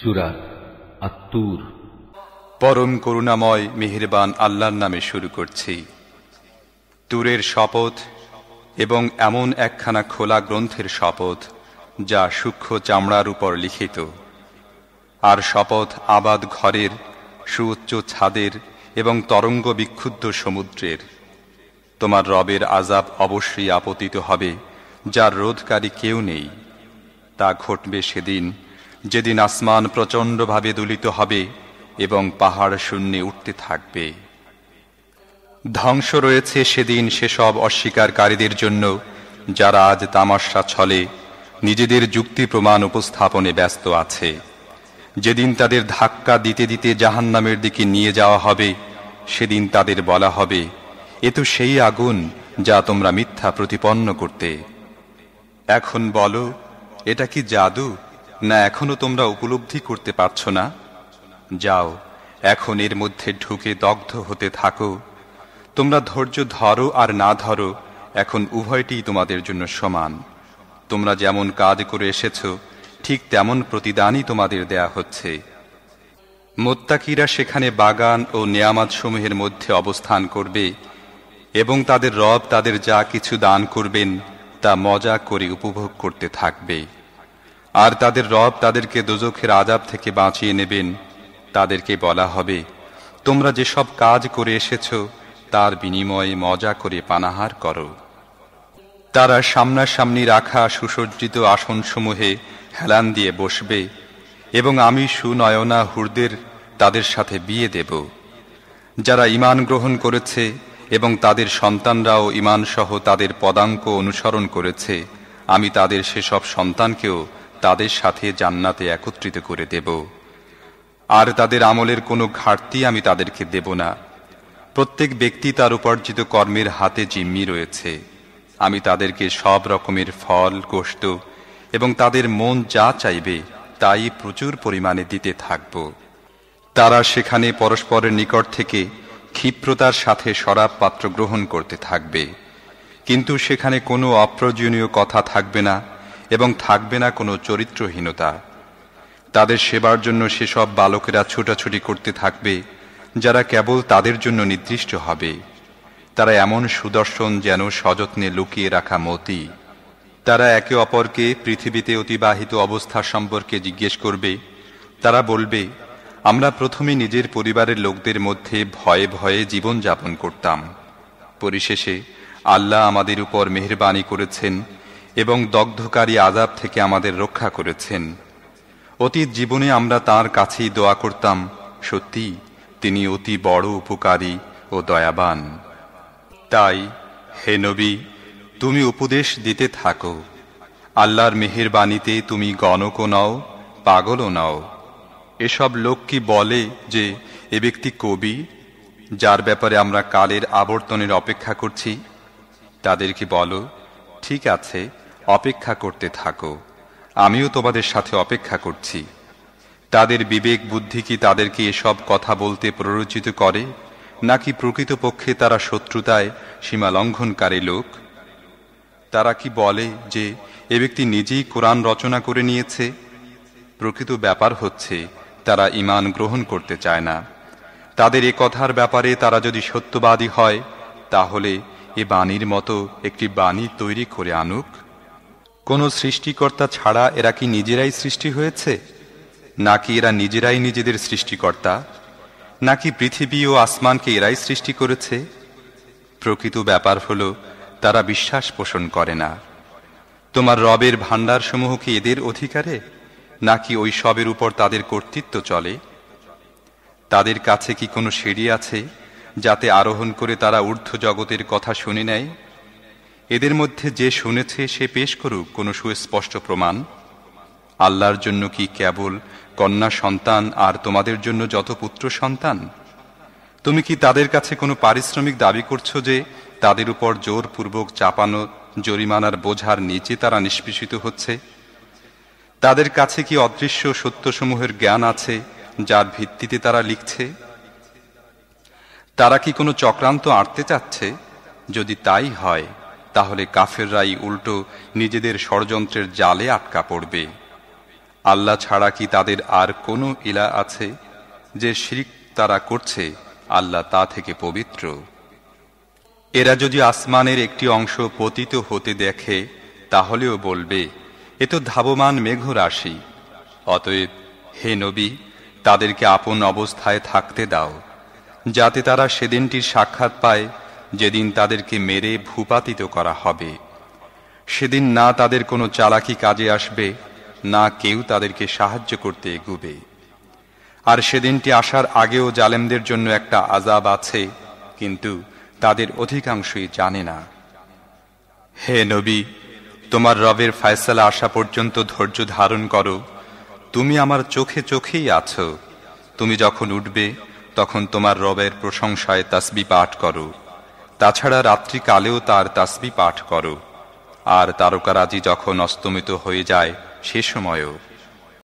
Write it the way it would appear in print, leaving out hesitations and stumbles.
সূরা আত-তুর। পরম করুণাময় মেহেরবান আল্লাহর নামে শুরু করছি। তুরের শপথ এবং এমন একখানা খোলা গ্রন্থের শপথ যা সূক্ষ্ম চামড়ার উপর লিখিত। আর শপথ আবাদ ঘরের, সুউচ্চ ছাদের এবং তরঙ্গ বিক্ষুব্ধ সমুদ্রের। তোমার রবের আযাব অবশ্যই আপতিত হবে, যার রোধকারী কেউ নেই। তা ঘটবে সেদিন, যেদিন আসমান প্রচণ্ডভাবে দোলিত হবে এবং পাহাড় শূন্যে উঠতে থাকবে। ধ্বংস রয়েছে সেদিন সেসব অস্বীকারীদের জন্য, যারা আজ তামাশা ছলে নিজেদের যুক্তি প্রমাণ উপস্থাপনে ব্যস্ত আছে। যেদিন তাদের ধাক্কা দিতে দিতে জাহান্নামের দিকে নিয়ে যাওয়া হবে, সেদিন তাদের বলা হবে, এ তো সেই আগুন যা তোমরা মিথ্যা প্রতিপন্ন করতে। এখন বলো, এটা কি জাদু, না এখনো তোমরা উপলব্ধি করতে পারছ না? যাও, এখন এর মধ্যে ঢুকে দগ্ধ হতে থাকো। তোমরা ধৈর্য ধরো আর না ধরো, এখন উভয়টি তোমাদের জন্য সমান। তোমরা যেমন কাজ করে এসেছো, ঠিক তেমন প্রতিদানই তোমাদের দেয়া হচ্ছে। মুত্তাকিরা সেখানে বাগান ও নেয়ামতসমূহের মধ্যে অবস্থান করবে এবং তাদের রব তাদের যা কিছু দান করবেন তা মজা করে উপভোগ করতে থাকবে। আর তাদের রব তাদেরকে দোজখের আযাব থেকে বাঁচিয়ে নেবেন। তাদেরকে বলা হবে, তোমরা যেসব কাজ করে এসেছো তার বিনিময়ে মজা করে পানাহার করো। তারা সামনাসামনি রাখা সুসজ্জিত আসনসমূহে হেলান দিয়ে বসবে এবং আমি সুনয়না হুরদের তাদের সাথে বিয়ে দেব। যারা ঈমান গ্রহণ করেছে এবং তাদের সন্তানরাও ঈমানসহ তাদের পদাঙ্ক অনুসরণ করেছে, আমি তাদের সেসব সন্তানকেও তাদের সাথে জান্নাতে একত্রিত করে দেব। আর তাদের আমলের কোনো ঘাটতি আমি তাদেরকে দেব না। প্রত্যেক ব্যক্তি তার উপার্জিত কর্মের হাতে জিম্মি রয়েছে। আমি তাদেরকে সব রকমের ফল, গোশত এবং তাদের মন যা চাইবে তাই প্রচুর পরিমাণে দিতে থাকব। তারা সেখানে পরস্পরের নিকট থেকে ক্ষিপ্রতার সাথে শরাব পাত্র গ্রহণ করতে থাকবে, কিন্তু সেখানে কোনো অপ্রয়োজনীয় কথা থাকবে না এবং থাকবে না কোনো চরিত্রহীনতা। তাদের সেবার জন্য সেসব বালকেরা ছুটাছুটি করতে থাকবে যারা কেবল তাদের জন্য নির্দিষ্ট হবে। তারা এমন সুদর্শন যেন সযত্নে লুকিয়ে রাখা মতি। তারা একে অপরকে পৃথিবীতে অতিবাহিত অবস্থা সম্পর্কে জিজ্ঞেস করবে। তারা বলবে, আমরা প্রথমে নিজের পরিবারের লোকদের মধ্যে ভয়ে ভয়ে জীবন যাপন করতাম। পরিশেষে আল্লাহ আমাদের উপর মেহেরবানি করেছেন এবং দগ্ধকারী আযাব থেকে আমাদের রক্ষা করেছেন। অতীত জীবনে আমরা তাঁর কাছেই দোয়া করতাম, সত্যি তিনি অতি বড় উপকারী ও দয়াবান। তাই হে নবী, তুমি উপদেশ দিতে থাকো। আল্লাহর মেহেরবানিতে তুমি গণকও নও, পাগলও নও। এসব লোক কি বলে যে এ ব্যক্তি কবি, যার ব্যাপারে আমরা কালের আবর্তনের অপেক্ষা করছি? তাদেরকে বলো, ঠিক আছে, অপেক্ষা করতে থাকো, আমিও তোমাদের সাথে অপেক্ষা করছি। তাদের বিবেক বুদ্ধি কি তাদেরকে এসব কথা বলতে প্ররোচিত করে, নাকি প্রকৃতপক্ষে তারা শত্রুতায় সীমা লঙ্ঘনকারী লোক? তারা কি বলে যে এ ব্যক্তি নিজেই কোরআন রচনা করে নিয়েছে? প্রকৃত ব্যাপার হচ্ছে তারা ঈমান গ্রহণ করতে চায় না। তাদের এ কথার ব্যাপারে তারা যদি সত্যবাদী হয়, তাহলে এ বাণীর মতো একটি বাণী তৈরি করে আনুক। কোন সৃষ্টিকর্তা ছাড়া এরা কি নিজেরাই সৃষ্টি হয়েছে, নাকি এরা নিজেরাই নিজেদের সৃষ্টিকর্তা, নাকি পৃথিবী ও আসমানকে এরাই সৃষ্টি করেছে? প্রকৃত ব্যাপার হলো তারা বিশ্বাস পোষণ করে না। তোমার রবের ভাণ্ডারসমূহ কি এদের অধিকারে, নাকি ওই সবের উপর তাদের কর্তৃত্ব চলে? তাদের কাছে কি কোনো সিঁড়ি আছে যাতে আরোহণ করে তারা ঊর্ধ্ব জগতের কথা শুনে নেয়? এদের মধ্যে যে শুনেছে সে পেশ করুক কোনো সুস্পষ্ট প্রমাণ। আল্লাহর জন্য কি কেবল কন্যা সন্তান আর তোমাদের জন্য যত পুত্র সন্তান? তুমি কি তাদের কাছে কোনো পারিশ্রমিক দাবি করছো যে তাদের উপর জোরপূর্বক চাপানো জরিমানার বোঝার নিচে তারা নিষ্পেষিত হচ্ছে? তাদের কাছে কি অদৃশ্য সত্যসমূহের জ্ঞান আছে যার ভিত্তিতে তারা লিখছে? তারা কি কোনো চক্রান্ত আঁটতে চাচ্ছে? যদি তাই হয়, তাহলে কাফেররাই উল্টো নিজেদের ষড়যন্ত্রের জালে আটকা পড়বে। আল্লাহ ছাড়া কি তাদের আর কোনো ইলাহ আছে? যে শিরক তারা করছে আল্লাহ তা থেকে পবিত্র। এরা যদি আসমানের একটি অংশ পতিত হতে দেখে তাহলেও বলবে, এ তো ধাবমান মেঘরাশি। অতএব হে নবী, তাদেরকে আপন অবস্থায় থাকতে দাও, যাতে তারা সেদিনটির সাক্ষাৎ পায় যেদিন তাদেরকে মেরে ভূপাতিত করা হবে। সেদিন না তাদের কোনো চালাকি কাজে আসবে, না কেউ তাদেরকে সাহায্য করতে এগুবে। আর সেদিনটি আসার আগেও জালেমদের জন্য একটা আযাব আছে, কিন্তু তাদের অধিকাংশই জানে না। হে নবী, তোমার রবের ফয়সালা আসা পর্যন্ত ধৈর্য ধারণ করো। তুমি আমার চোখে চোখেই আছো। তুমি যখন উঠবে তখন তোমার রবের প্রশংসায় তাসবিহ পাঠ করো। তাছাড়া রাত্রিকালেও তার তাসবিহ পাঠ করো। আর তারকারাজি যখন অস্তমিত হয়ে যায় সে সময়ও